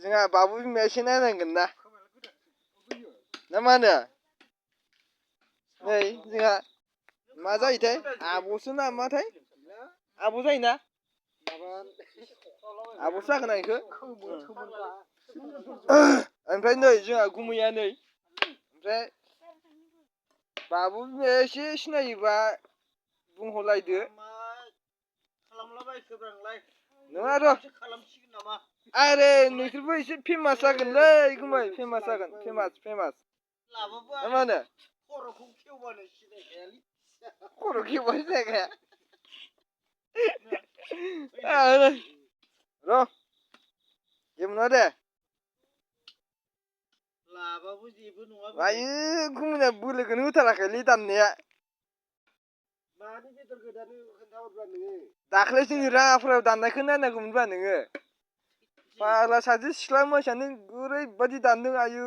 जोंहा बाबु बिमाया एसे नायनांगोन ना ना मा होनो नै जोंहा मा जायोथाय आब'सो ना माथाय आब' जायोना आब'सो जागोन ना इखो ओमफ्राय नै जोंहा गुमैया नै ओमफ्राय बाबु बिमाया एसे सिनायोबा बुंहरलायदो नङा र' आरे नोंसोरबो एसे फेमास जागोनलै गुमै फेमास जागोन फेमास ना मा होनो खर'खौ खेवबानो सिनायखायालै खर' खेवबानो सिनायखाया र' जेबो नङा दे लाबाबो जेबो नङा आयु गुमैना बोलोखौनो होथाराखैलै दाननाया मानि बेदरखौ दानो खोन्थाहरब्रा नोङो दाख्लै जोंनि राङाफोराव दाननायखौ नायनांगौमोनब्रा नोङो फाग्ला सासे सिख्ला मानसियानो ओरैबायदि दानदों आयु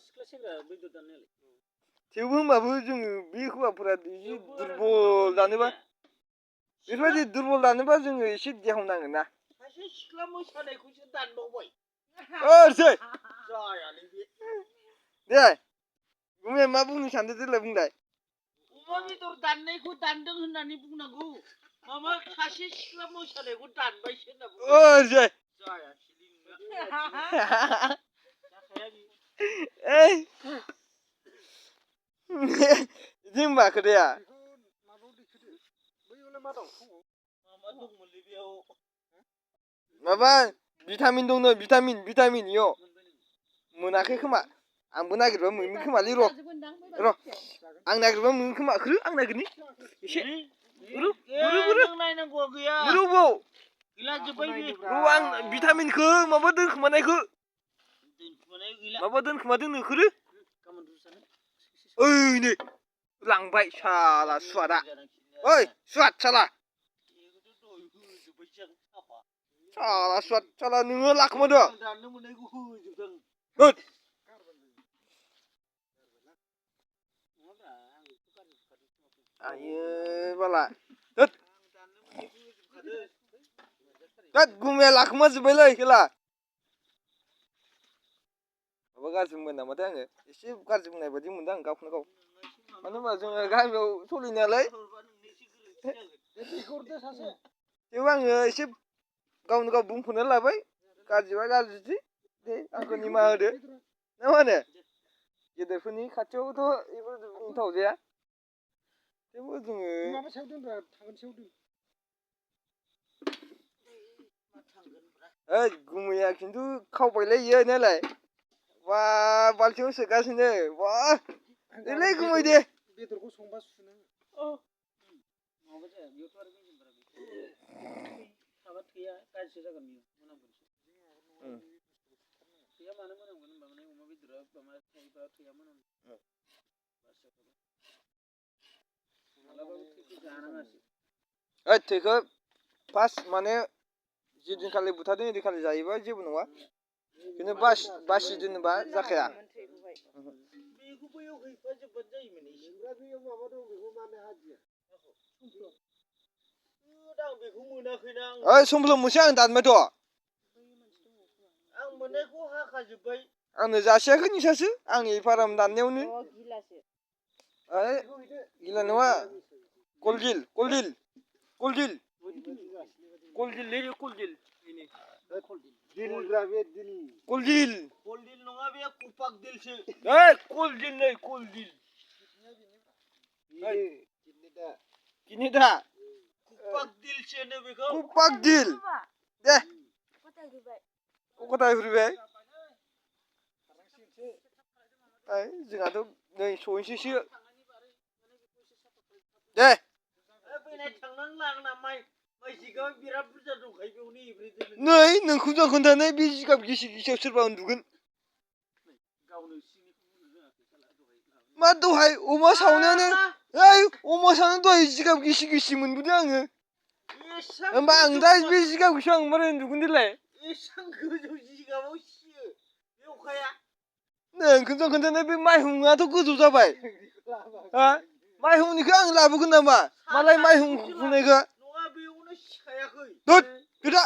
सिख्ला सेंग्रा बेदर दाननायालाय थेवबो होमबाबो जोङो बे हौवाफोरा एसे दुरबल दानोबा बेफोरबायदि दुरबल दानोबा जोङो एसे देहावनांगोन ना सासे सिख्ला मोसानायखौसो दानबावबाय ओरसै जायालै बे दे गुमै मा बुंनो सानदों देलाय बुंलाय अमा बेदर दाननायखौ दानदों होननानै बुंनांगौ माबा सासे सिख्ला मोसानायखौ दानबायसो होनना बुंदों ओरसै जायासैलै ओइ बिदि होनबा खोथाया माबा भिटामिन दंनो भिटामिन इयाव मोनाखै खोमा आंबो नागिरबा मोनगोन खोमालै र' आं नागिरबा मोनगोन खोमा आं नागिरनि एसे नायनांगौआ गैया बाव गैला जोब्बाय र' आं भिटामिनखौ माबा दोनखोमानायखौ माबा दोनखोमादों नोंखोरो ओइ नै लांबाय साला सुवादा ओइ सुवाद साला साला नोङो लाखोमादों होद आयो बाला होद गुमाया लाखोमाजोब्बायलै खेला माबा गाज्रि बुंबाय नामाथाय आङो एसे गाज्रि बुंनाय बायदि मोनदों आं गावखौनो गाव मानो होनबा जोङो गामियाव सोलिनायालाय थेवबो आङो एसे गावनो गाव बुंफोरना लाबाय गाज्रिबा गाज्रिसै दे आंखौ निमाहा होदो ना मा होनो गेदेरफोरनि खाथियावथ' बेफोरबायदि बुंथाव जाया थेवबो जोङो ओइ गुमैया खिन्थु खावबायलै इयो नायलाय बा बाल्थिंआव सोगासिनो बा देलै गुमै दे बेदरखौ संबा सुनो माबा जाया बेयावथ' आरो माबा थैया गाज्रि जागोन बियो मोनामगोन थैया मानो मोनामगोन होनबा माने अमा बेदरा माबा थायोबा थैया मोनामो मालाबाबो थैखौ जानाङासो ओइ थैखौ फार्स्ट माने जिदिनखालि बुथारदों ओइदिनखालि जायोबा जेबो नङा खिन्थु बासि दोनोबा जाखाया बेखौ बैयाव हैफाजोबबानो जायोमोन एसेग्रा बैयाव माबा दं बेखौ मानो हादिया आं बेखौ मोनाखैना ओइ समफ्ल मोनसे आं दानबायथ' आं मोननायखौ हाखाजोब्बाय आंनो जासियाखै नोंसासो आंनि फाराम दाननायावनो ओइ गिला नङा कलडिल नङा बे कुपाक दिलसो ओइ कलडिल नै कलडिल किडनि दा कुपाक दिलसो होनो बेखौ कुपाक दिल दे गथाय फैबाय ओइ जोंहाथ' नै सहैसैसो दे नै नोंखौ जों खोन्थानाय बे जिगाब गिसि गिसियाव सोरबा उन्दुगोन मा दहाय अमा सावनायानो ओइ अमा सावनायानो दहाय जिगाब गिसि गिसि मोनबोदों आङो होमबा आं दा बे जिगाब गिसियाव आं मारै उन्दुगोन देलाय एसां गोजौ जिगाबाव सियो बे अखाया नोंखौ जों खोन्थानाय बे माइहुङाथ' गोजौ जाबाय हा माइहुंनिखौ आं लाबोगोन नामा मालाय माइहुं खुंनायखौ नङा बेयावनो सिखायाखै दोद गोदा